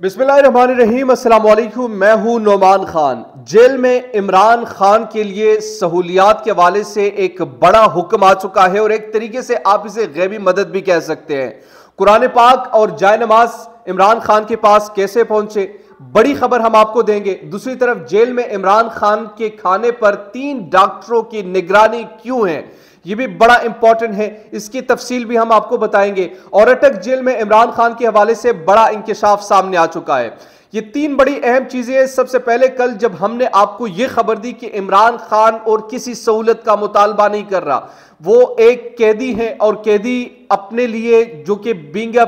बिस्मिल्लाहिर्रहमानिर्रहीम। अस्सलाम वालेकुम। मैं हूं नोमान खान। जेल में इमरान खान के लिए सहूलियात के हवाले से एक बड़ा हुक्म आ चुका है और एक तरीके से आप इसे गैबी मदद भी कह सकते हैं। कुरान पाक और जाय नमाज इमरान खान के पास कैसे पहुंचे, बड़ी खबर हम आपको देंगे। दूसरी तरफ जेल में इमरान खान के खाने पर 3 डॉक्टरों की निगरानी क्यों है, ये भी बड़ा इंपॉर्टेंट है, इसकी तफसील भी हम आपको बताएंगे। और अटक जेल में इमरान खान के हवाले से बड़ा इंकशाफ सामने आ चुका है। ये 3 बड़ी अहम चीजें हैं। सबसे पहले कल जब हमने आपको यह खबर दी कि इमरान खान और किसी सहूलत का मुतालबा नहीं कर रहा, वो एक कैदी है और कैदी अपने लिए जो कि being a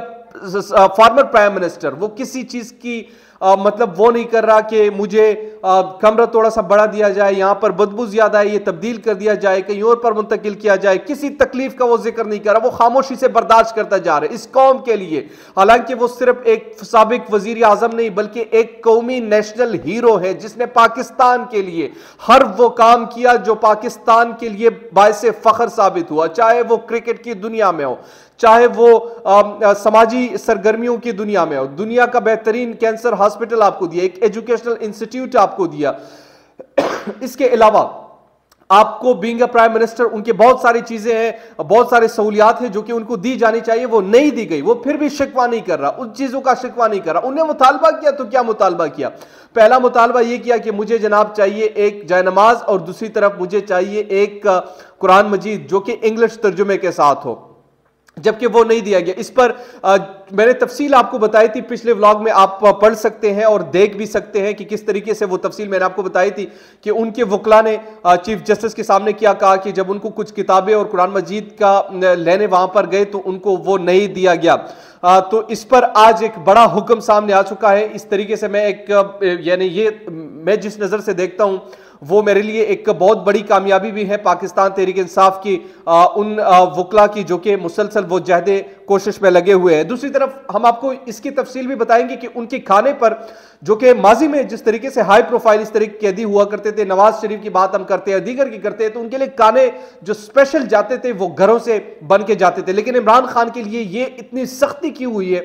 former prime minister, वो किसी चीज की मतलब वो नहीं कर रहा कि मुझे कमरा थोड़ा सा बढ़ा दिया जाए, यहां पर बदबू ज्यादा है ये तब्दील कर दिया जाए, कहीं और पर मुंतकिल किया जाए, किसी तकलीफ का वो जिक्र नहीं कर रहा। वो खामोशी से बर्दाश्त करता जा रहा है इस कौम के लिए। हालांकि वो सिर्फ एक साबिक वजीर आजम नहीं बल्कि एक कौमी नेशनल हीरो है जिसने पाकिस्तान के लिए हर वो काम किया जो पाकिस्तान के लिए बायसे फख्र साबित हुआ, चाहे वो क्रिकेट की दुनिया में हो, चाहे वो समाजी सरगर्मियों की दुनिया में हो। दुनिया का बेहतरीन कैंसर हॉस्पिटल आपको दिया, एक एजुकेशनल इंस्टीट्यूट आपको दिया। इसके अलावा आपको बीइंग अ प्राइम मिनिस्टर उनके बहुत सारी चीजें हैं, बहुत सारी सहूलियात हैं जो कि उनको दी जानी चाहिए, वो नहीं दी गई। वो फिर भी शिकवा नहीं कर रहा, उन चीजों का शिकवा नहीं कर रहा। उन्हें मुतालबा किया तो क्या मुतालबा किया? पहला मुतालबा यह किया कि मुझे जनाब चाहिए एक जायनमाज और दूसरी तरफ मुझे चाहिए एक कुरान मजीद जो कि इंग्लिश तर्जुमे के साथ हो, जबकि वो नहीं दिया गया। इस पर मैंने तफसील आपको बताई थी पिछले व्लॉग में, आप पढ़ सकते हैं और देख भी सकते हैं कि किस तरीके से वो तफसील मैंने आपको बताई थी कि उनके वकला ने चीफ जस्टिस के सामने क्या कहा कि जब उनको कुछ किताबें और कुरान मजीद का लेने वहां पर गए तो उनको वो नहीं दिया गया। तो इस पर आज एक बड़ा हुक्म सामने आ चुका है। इस तरीके से मैं एक यानी ये मैं जिस नजर से देखता हूं वो मेरे लिए एक बहुत बड़ी कामयाबी भी है पाकिस्तान तहरीक इंसाफ की उन वकला की जो कि मुसलसल वो जहदे कोशिश में लगे हुए हैं। दूसरी तरफ हम आपको इसकी तफसील भी बताएंगे कि उनके खाने पर जो कि माजी में जिस तरीके से हाई प्रोफाइल इस तरीके कैदी हुआ करते थे, नवाज शरीफ की बात हम करते हैं, दीगर की करते हैं, तो उनके लिए खाने जो स्पेशल जाते थे वो घरों से बन के जाते थे। लेकिन इमरान खान के लिए ये इतनी सख्ती की हुई है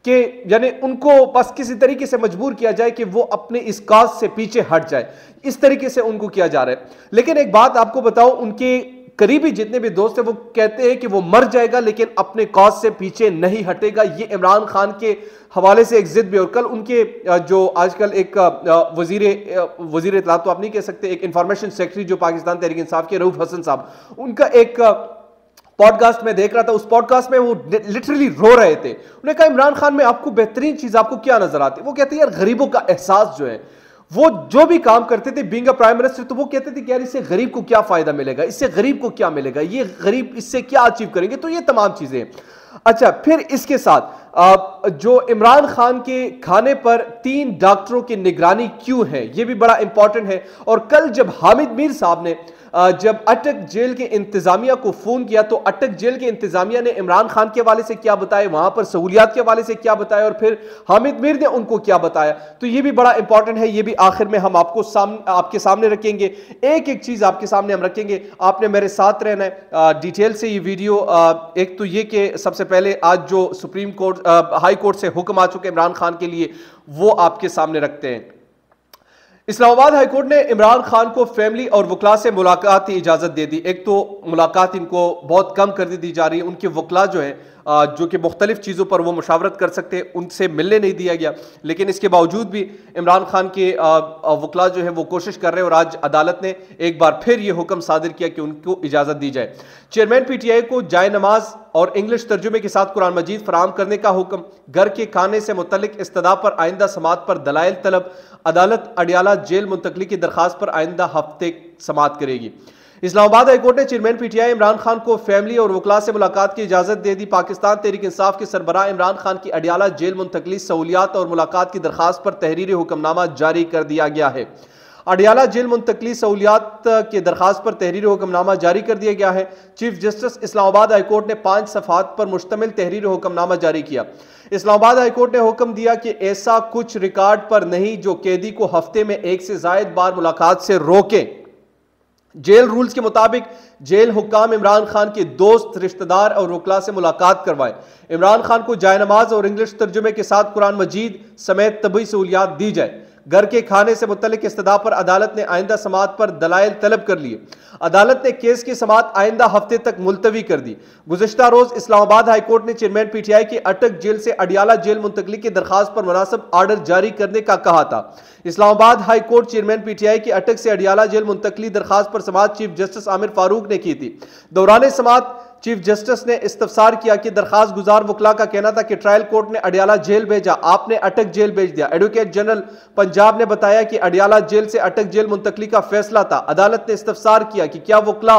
कि यानी उनको बस किसी तरीके से मजबूर किया जाए कि वो अपने इस काज से पीछे हट जाए, इस तरीके से उनको किया जा रहा है। लेकिन एक बात आपको बताओ, उनके करीबी जितने भी दोस्त हैं वो कहते हैं कि वो मर जाएगा लेकिन अपने कॉज से पीछे नहीं हटेगा। ये इमरान खान के हवाले से एक जिद भी। और कल उनके जो आजकल एक वजीर इत्तलात तो आप नहीं कह सकते, एक इंफॉर्मेशन सेक्रेटरी जो पाकिस्तान तहरीक इंसाफ के रऊफ हसन साहब, उनका एक पॉडकास्ट में देख रहा था। उस पॉडकास्ट में वो लिटरली रो रहे थे। उन्होंने कहा इमरान खान में आपको बेहतरीन चीज आपको क्या नजर आती है? वो कहते हैं यार गरीबों का एहसास जो है, वो जो भी काम करते थे बीइंग अ प्राइम मिनिस्टर, तो वो कहते थे कि यार इससे गरीब को क्या फायदा मिलेगा, इससे गरीब को क्या मिलेगा, ये गरीब इससे क्या अचीव करेंगे। तो ये तमाम चीजें। अच्छा, फिर इसके साथ जो इमरान खान के खाने पर 3 डॉक्टरों की निगरानी क्यों है, ये भी बड़ा इंपॉर्टेंट है। और कल जब हामिद मीर साहब ने जब अटक जेल के इंतजामिया को फोन किया तो अटक जेल के इंतजामिया ने इमरान खान के हवाले से क्या बताया, वहां पर सहूलियात के हवाले से क्या बताया और फिर हामिद मीर ने उनको क्या बताया, तो ये भी बड़ा इंपॉर्टेंट है। ये भी आखिर में हम आपके सामने रखेंगे। एक एक चीज आपके सामने हम रखेंगे, आपने मेरे साथ रहना है डिटेल से। ये वीडियो एक तो ये कि सबसे पहले आज जो सुप्रीम कोर्ट हाई कोर्ट से हुक्म आ चुके इमरान खान के लिए वो आपके सामने रखते हैं। इस्लामाबाद हाई कोर्ट ने इमरान खान को फैमिली और वकला से मुलाकात की इजाजत दे दी। एक तो मुलाकात इनको बहुत कम कर दी जा रही है, उनके वकला जो है जो कि मुख्तलिफ चीज़ों पर वो मुशावरत कर सकते हैं, उनसे मिलने नहीं दिया गया। लेकिन इसके बावजूद भी इमरान खान के वकला जो है वो कोशिश कर रहे हैं और आज अदालत ने एक बार फिर ये हुक्म सादिर किया कि उनको इजाज़त दी जाए। चेयरमैन PTI को जाय नमाज और इंग्लिश तर्जुमे के साथ कुरान मजीद फराहम करने का हुक्म। घर के खाने से मुतल्लिक इस्तदा पर आइंदा समात पर दलाइल तलब। अदालत अडियाला जेल मुंतकली की दरखास्त पर आइंदा हफ्ते समात करेगी। इस्लामाबाद हाईकोर्ट ने चेयरमैन PTI इमरान खान को फैमिली और वकला से मुलाकात की इजाजत दे दी। पाकिस्तान तहरीक इंसाफ के सरबराह इमरान खान की अडियाला जेल मुंतकली, सहूलियात और मुलाकात की दरखास्त पर तहरीरी हुक्मनामा जारी कर दिया गया है। अडियाला जेल मुंतकली सहूलियात की दरखास्त पर तहरीरी हुक्मनामा जारी कर दिया गया है। चीफ जस्टिस इस्लामाबाद हाईकोर्ट ने 5 सफ़हात पर मुश्तमिल तहरीरी हुक्मनामा जारी किया। इस्लामाबाद हाईकोर्ट ने हुक्म दिया कि ऐसा कुछ रिकॉर्ड पर नहीं जो कैदी को हफ्ते में 1 से ज़ायद बार मुलाकात से रोके, जेल रूल्स के मुताबिक जेल हुक्काम इमरान खान के दोस्त, रिश्तेदार और वकला से मुलाकात करवाएं। इमरान खान को जायनमाज और इंग्लिश तर्जुमे के साथ कुरान मजीद समेत तबी सहूलियात दी जाए। घर के खाने से मुतल्लिक इस्तदा पर अदालत ने आइंदा समाअत पर दलाइल तलब कर लिए। अदालत ने केस की समाअत आइंदा हफ्ते तक मुलतवी कर दी। गुज़िश्ता रोज इस्लामाबाद हाई कोर्ट ने चेयरमैन पीटीआई की अटक जेल से अडियाला जेल मुंतकली की दरखास्त पर मुनासिब आर्डर जारी करने का कहा था। Islamabad high court chairman PTI की अटक से अडियाला जेल मुंतकली दरखास्त पर समाअत चीफ जस्टिस आमिर फारूक ने की थी। दौरान समाअत चीफ जस्टिस ने इस्तफसार किया कि दरखास्त गुजार वकला का कहना था कि ट्रायल कोर्ट ने अडियाला जेल भेजा, आपने अटक जेल भेज दिया। एडवोकेट जनरल पंजाब ने बताया कि अडियाला जेल से अटक जेल मुंतकली का फैसला था। अदालत ने इस्तफसार किया कि क्या वकला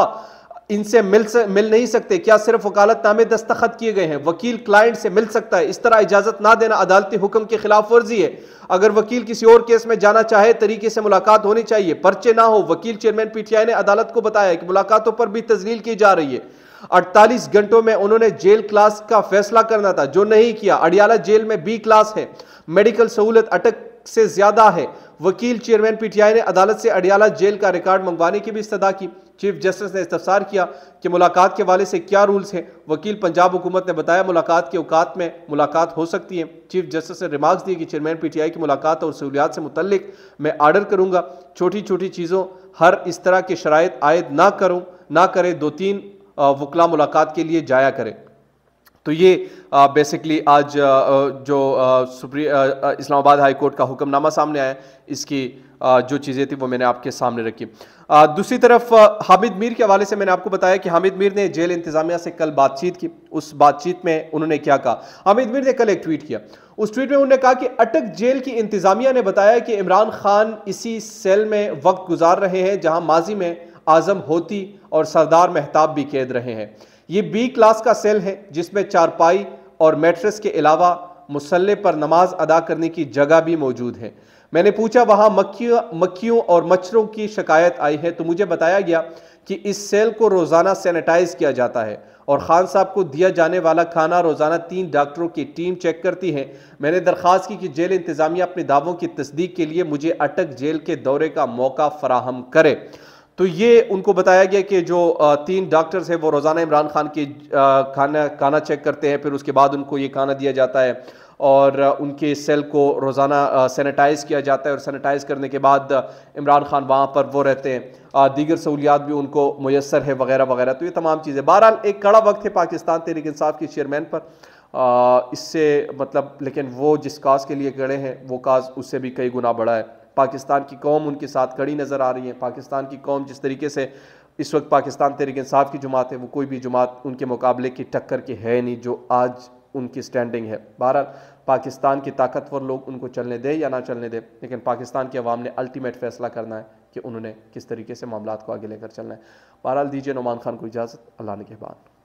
इनसे मिल नहीं सकते, क्या सिर्फ वकालतनामे दस्तखत किए गए हैं, वकील क्लाइंट से मिल सकता है, इस तरह इजाजत ना देना अदालती हुक्म की खिलाफ वर्जी है। अगर वकील किसी और केस में जाना चाहे तरीके से मुलाकात होनी चाहिए, पर्चे ना हो। वकील चेयरमैन पीटीआई ने अदालत को बताया कि मुलाकातों पर भी तजलील की जा रही है। 48 घंटों में उन्होंने जेल क्लास का फैसला करना था, जो नहीं किया। अडियाला जेल में बी क्लास है, मेडिकल सहूलत अटक से ज्यादा है। वकील चेयरमैन पीटीआई ने अदालत से अडियाला जेल का रिकॉर्ड मंगवाने की भी इस्तदा की। चीफ जस्टिस ने इस्तफसार किया कि मुलाकात के हवाले से क्या रूल्स हैं। वकील पंजाब हुकूमत ने बताया मुलाकात के औकात में मुलाकात हो सकती है। चीफ जस्टिस ने रिमार्क्स दिए कि चेयरमैन पीटीआई की मुलाकात और सहूलियात से मुतल्लिक मैं आर्डर करूंगा। छोटी छोटी चीज़ों हर इस तरह के शराइत आयद ना करें। 2-3 वकला मुलाकात के लिए जाया करें। तो ये बेसिकली आज जो इस्लामाबाद हाई कोर्ट का हुक्मनामा सामने आया, इसकी जो चीज़ें थी वो मैंने आपके सामने रखी। दूसरी तरफ हामिद मीर के हवाले से मैंने आपको बताया कि हामिद मीर ने जेल इंतज़ामिया से कल बातचीत की। उस बातचीत में उन्होंने क्या कहा, हामिद मीर ने कल एक ट्वीट किया। उस ट्वीट में उन्होंने कहा कि अटक जेल की इंतज़ामिया ने बताया कि इमरान खान इसी सेल में वक्त गुजार रहे हैं जहाँ माजी में आज़म होती और सरदार महताब भी कैद रहे हैं। ये बी क्लास का सेल है जिसमें चारपाई और मैट्रेस के अलावा मुसल्ले पर नमाज अदा करने की जगह भी मौजूद है। मैंने पूछा वहाँ मक्खियों और मच्छरों की शिकायत आई है, तो मुझे बताया गया कि इस सेल को रोज़ाना सैनिटाइज किया जाता है और खान साहब को दिया जाने वाला खाना रोज़ाना 3 डॉक्टरों की टीम चेक करती है। मैंने दरख्वास्त की कि जेल इंतज़ामिया अपने दावों की तस्दीक के लिए मुझे अटक जेल के दौरे का मौका फराहम करे। तो ये उनको बताया गया कि जो 3 डॉक्टर्स हैं वो रोज़ाना इमरान खान की खाना चेक करते हैं, फिर उसके बाद उनको ये खाना दिया जाता है और उनके सेल को रोज़ाना सैनिटाइज़ किया जाता है और सैनिटाइज़ करने के बाद इमरान खान वहाँ पर वो रहते हैं। दीगर सहूलियात भी उनको मुयस्सर है वगैरह वगैरह। तो ये तमाम चीज़ें, बहरहाल एक कड़ा वक्त है पाकिस्तान तहरीक इंसाफ के चेयरमैन पर। इससे मतलब लेकिन वो जिस काज के लिए खड़े हैं वो काज उससे भी कई गुना बड़ा है। पाकिस्तान की कौम उनके साथ खड़ी नज़र आ रही है। पाकिस्तान की कौम जिस तरीके से इस वक्त पाकिस्तान तहरीक इंसाफ की जमात है, वो कोई भी जमात उनके मुकाबले की टक्कर के है नहीं जो आज उनकी स्टैंडिंग है। बहरहाल पाकिस्तान की ताकतवर लोग उनको चलने दे या ना चलने दे, लेकिन पाकिस्तान की अवाम ने अल्टीमेट फैसला करना है कि उन्होंने किस तरीके से मामलात को आगे लेकर चलना है। बहरहाल दीजिए नोमान खान को इजाज़त। अल्लाह ने के बाद।